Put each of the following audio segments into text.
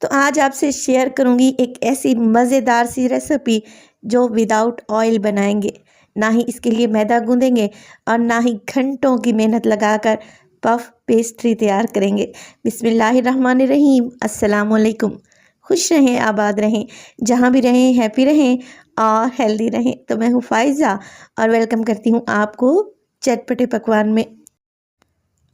तो आज आपसे शेयर करूंगी एक ऐसी मज़ेदार सी रेसिपी जो विदाउट ऑयल बनाएंगे। ना ही इसके लिए मैदा गूंदेंगे और ना ही घंटों की मेहनत लगाकर पफ पेस्ट्री तैयार करेंगे। बिस्मिल्लाहिर्रहमानिर्रहीम। अस्सलाम वालेकुम। खुश रहें, आबाद रहें, जहाँ भी रहें हैप्पी रहें और हेल्दी रहें। तो मैं हूँ फ़ाइज़ा और वेलकम करती हूँ आपको चटपटे पकवान में।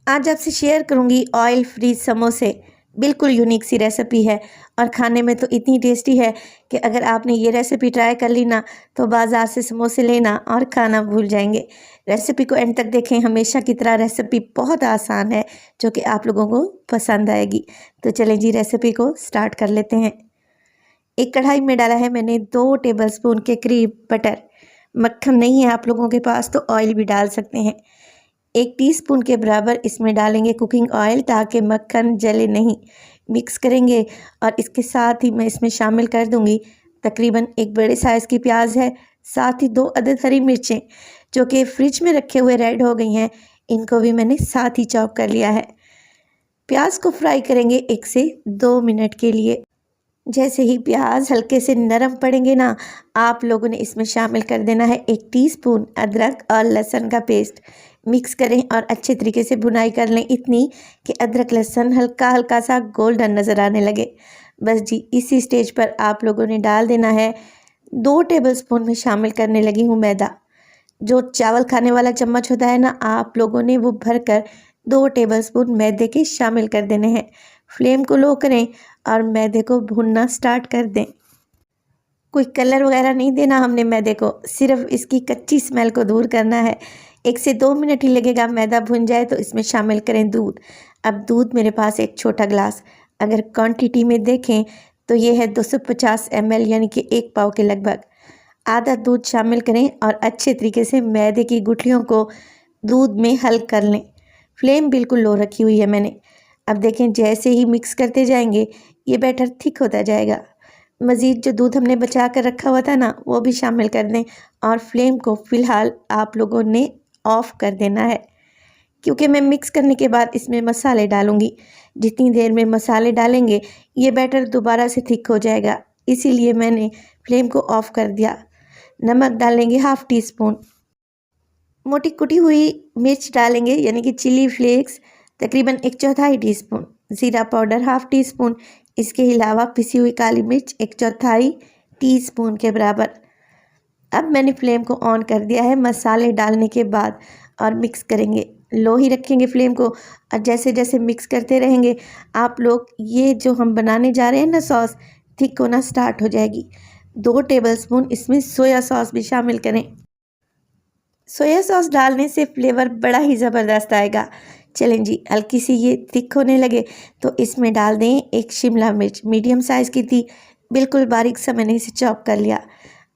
आज आपसे शेयर करूंगी ऑयल फ्री समोसे। बिल्कुल यूनिक सी रेसिपी है और खाने में तो इतनी टेस्टी है कि अगर आपने ये रेसिपी ट्राई कर ली ना तो बाज़ार से समोसे लेना और खाना भूल जाएंगे। रेसिपी को एंड तक देखें। हमेशा की तरह रेसिपी बहुत आसान है जो कि आप लोगों को पसंद आएगी। तो चलें जी, रेसिपी को स्टार्ट कर लेते हैं। एक कढ़ाई में डाला है मैंने 2 टेबलस्पून के करीब बटर। मक्खन नहीं है आप लोगों के पास तो ऑयल भी डाल सकते हैं। 1 टीस्पून के बराबर इसमें डालेंगे कुकिंग ऑयल ताकि मक्खन जले नहीं। मिक्स करेंगे और इसके साथ ही मैं इसमें शामिल कर दूंगी तकरीबन 1 बड़े साइज़ की प्याज है, साथ ही 2 अदद हरी मिर्चें जो कि फ्रिज में रखे हुए रेड हो गई हैं, इनको भी मैंने साथ ही चॉप कर लिया है। प्याज को फ्राई करेंगे 1 से 2 मिनट के लिए। जैसे ही प्याज हल्के से नरम पड़ेंगे ना, आप लोगों ने इसमें शामिल कर देना है 1 टीस्पून अदरक और लहसुन का पेस्ट। मिक्स करें और अच्छे तरीके से भुनाई कर लें, इतनी कि अदरक लहसुन हल्का हल्का सा गोल्डन नज़र आने लगे। बस जी, इसी स्टेज पर आप लोगों ने डाल देना है 2 टेबलस्पून में शामिल करने लगी हूँ मैदा। जो चावल खाने वाला चम्मच होता है ना, आप लोगों ने वो भरकर 2 टेबलस्पून मैदे के शामिल कर देने हैं। फ्लेम को लो करें और मैदे को भूनना स्टार्ट कर दें। कोई कलर वगैरह नहीं देना हमने मैदे को, सिर्फ इसकी कच्ची स्मेल को दूर करना है। 1 से 2 मिनट ही लगेगा। मैदा भुन जाए तो इसमें शामिल करें दूध। अब दूध मेरे पास 1 छोटा गिलास, अगर क्वांटिटी में देखें तो ये है 250 ml यानी कि 1 पाव के लगभग। आधा दूध शामिल करें और अच्छे तरीके से मैदे की गुठलियों को दूध में हल कर लें। फ्लेम बिल्कुल लो रखी हुई है मैंने। अब देखें, जैसे ही मिक्स करते जाएंगे ये बैटर थिक होता जाएगा। मज़ीद जो दूध हमने बचा कर रखा हुआ था ना, वो भी शामिल कर दें और फ्लेम को फ़िलहाल आप लोगों ने ऑफ़ कर देना है, क्योंकि मैं मिक्स करने के बाद इसमें मसाले डालूँगी। जितनी देर में मसाले डालेंगे ये बैटर दोबारा से थिक हो जाएगा, इसीलिए मैंने फ्लेम को ऑफ़ कर दिया। नमक डालेंगे 1/2 टीस्पून। मोटी कुटी हुई मिर्च डालेंगे यानी कि चिली फ्लेक्स तकरीबन 1/4 टीस्पून। ज़ीरा पाउडर 1/2 टीस्पून। इसके अलावा पिसी हुई काली मिर्च 1/4 टीस्पून के बराबर। अब मैंने फ्लेम को ऑन कर दिया है मसाले डालने के बाद और मिक्स करेंगे। लो ही रखेंगे फ्लेम को और जैसे जैसे मिक्स करते रहेंगे आप लोग, ये जो हम बनाने जा रहे हैं ना सॉस, थिक होना स्टार्ट हो जाएगी। 2 टेबलस्पून इसमें सोया सॉस भी शामिल करें। सोया सॉस डालने से फ्लेवर बड़ा ही ज़बरदस्त आएगा। चलें जी, हल्की सी ये थिक होने लगे तो इसमें डाल दें 1 शिमला मिर्च, मीडियम साइज़ की थी, बिल्कुल बारीक सा मैंने इसे चॉप कर लिया।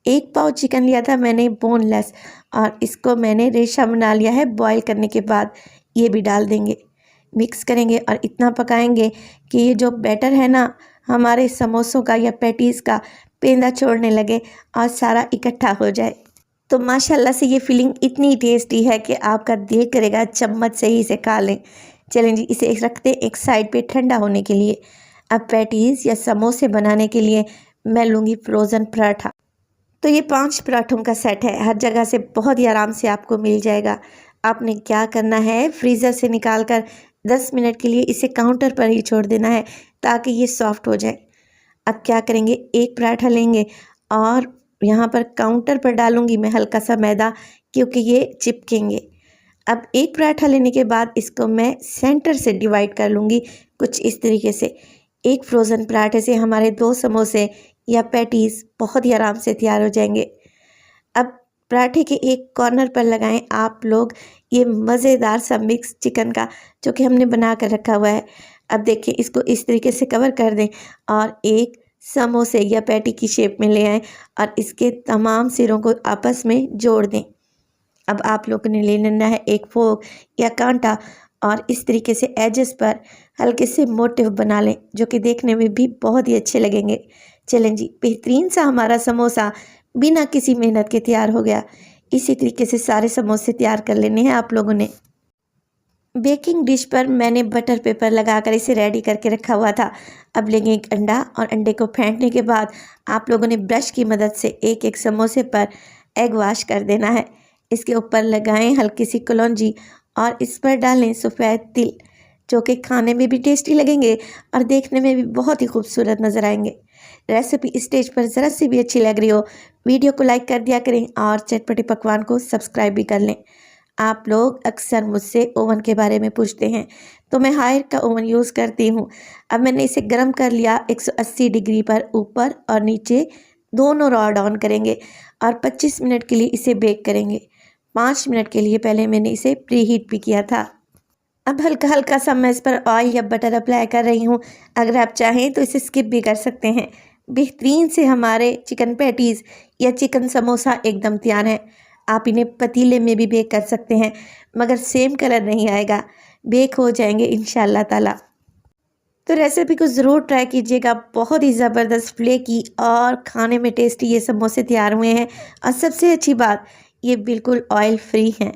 1 पाव चिकन लिया था मैंने बोनलेस और इसको मैंने रेशा बना लिया है बॉईल करने के बाद, ये भी डाल देंगे। मिक्स करेंगे और इतना पकाएंगे कि ये जो बैटर है ना हमारे समोसों का या पैटीज़ का, पेंदा छोड़ने लगे और सारा इकट्ठा हो जाए। तो माशाल्लाह से ये फीलिंग इतनी टेस्टी है कि आपका दिल करेगा चम्मच से ही इसे खा लें। चलें जी, इसे रखते एक साइड पे ठंडा होने के लिए। अब पैटीज़ या समोसे बनाने के लिए मैं लूँगी फ्रोज़न पराठा। तो ये 5 पराठों का सेट है, हर जगह से बहुत ही आराम से आपको मिल जाएगा। आपने क्या करना है, फ्रीज़र से निकाल कर 10 मिनट के लिए इसे काउंटर पर ही छोड़ देना है ताकि ये सॉफ्ट हो जाए। अब क्या करेंगे, 1 पराठा लेंगे और यहाँ पर काउंटर पर डालूंगी मैं हल्का सा मैदा, क्योंकि ये चिपकेंगे। अब 1 पराठा लेने के बाद इसको मैं सेंटर से डिवाइड कर लूँगी कुछ इस तरीके से। 1 फ्रोज़न पराठे से हमारे 2 समोसे या पैटीज़ बहुत ही आराम से तैयार हो जाएंगे। अब पराठे के एक कॉर्नर पर लगाएं आप लोग ये मज़ेदार सा मिक्स चिकन का जो कि हमने बना कर रखा हुआ है। अब देखिए, इसको इस तरीके से कवर कर दें और एक समोसे या पैटी की शेप में ले आएं और इसके तमाम सिरों को आपस में जोड़ दें। अब आप लोगों ने ले लेना है एक फोक या कांटा और इस तरीके से एजेस पर हल्के से मोटिव बना लें जो कि देखने में भी बहुत ही अच्छे लगेंगे। चलें जी, बेहतरीन सा हमारा समोसा बिना किसी मेहनत के तैयार हो गया। इसी तरीके से सारे समोसे तैयार कर लेने हैं आप लोगों ने। बेकिंग डिश पर मैंने बटर पेपर लगाकर इसे रेडी करके रखा हुआ था। अब लेंगे एक अंडा और अंडे को फेंटने के बाद आप लोगों ने ब्रश की मदद से एक एक समोसे पर एग वाश कर देना है। इसके ऊपर लगाएं हल्की सी कलौंजी और इस पर डालें सफ़ेद तिल, जो कि खाने में भी टेस्टी लगेंगे और देखने में भी बहुत ही खूबसूरत नज़र आएंगे। रेसिपी स्टेज पर ज़रा सी भी अच्छी लग रही हो, वीडियो को लाइक कर दिया करें और चटपटे पकवान को सब्सक्राइब भी कर लें। आप लोग अक्सर मुझसे ओवन के बारे में पूछते हैं, तो मैं हायर का ओवन यूज़ करती हूँ। अब मैंने इसे गर्म कर लिया। 180 डिग्री पर ऊपर और नीचे दोनों रॉड ऑन करेंगे और 25 मिनट के लिए इसे बेक करेंगे। 5 मिनट के लिए पहले मैंने इसे प्री हीट भी किया था। अब हल्का हल्का सा मैं इस पर ऑयल या बटर अप्लाई कर रही हूँ। अगर आप चाहें तो इसे स्किप भी कर सकते हैं। बेहतरीन से हमारे चिकन पैटीज़ या चिकन समोसा एकदम तैयार है। आप इन्हें पतीले में भी बेक कर सकते हैं, मगर सेम कलर नहीं आएगा, बेक हो जाएंगे इंशाल्लाह ताला। तो रेसिपी को ज़रूर ट्राई कीजिएगा। बहुत ही ज़बरदस्त फ्लेकी और खाने में टेस्टी ये समोसे तैयार हुए हैं और सबसे अच्छी बात, ये बिल्कुल ऑयल फ्री हैं।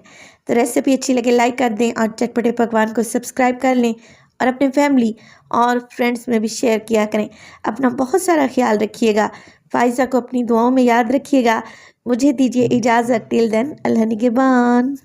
तो रेसिपी अच्छी लगे लाइक कर दें और चटपटे पकवान को सब्सक्राइब कर लें और अपने फैमिली और फ्रेंड्स में भी शेयर किया करें। अपना बहुत सारा ख्याल रखिएगा। फ़ाइज़ा को अपनी दुआओं में याद रखिएगा। मुझे दीजिए इजाज़त। टिल देन, अल्लाह निगहबान।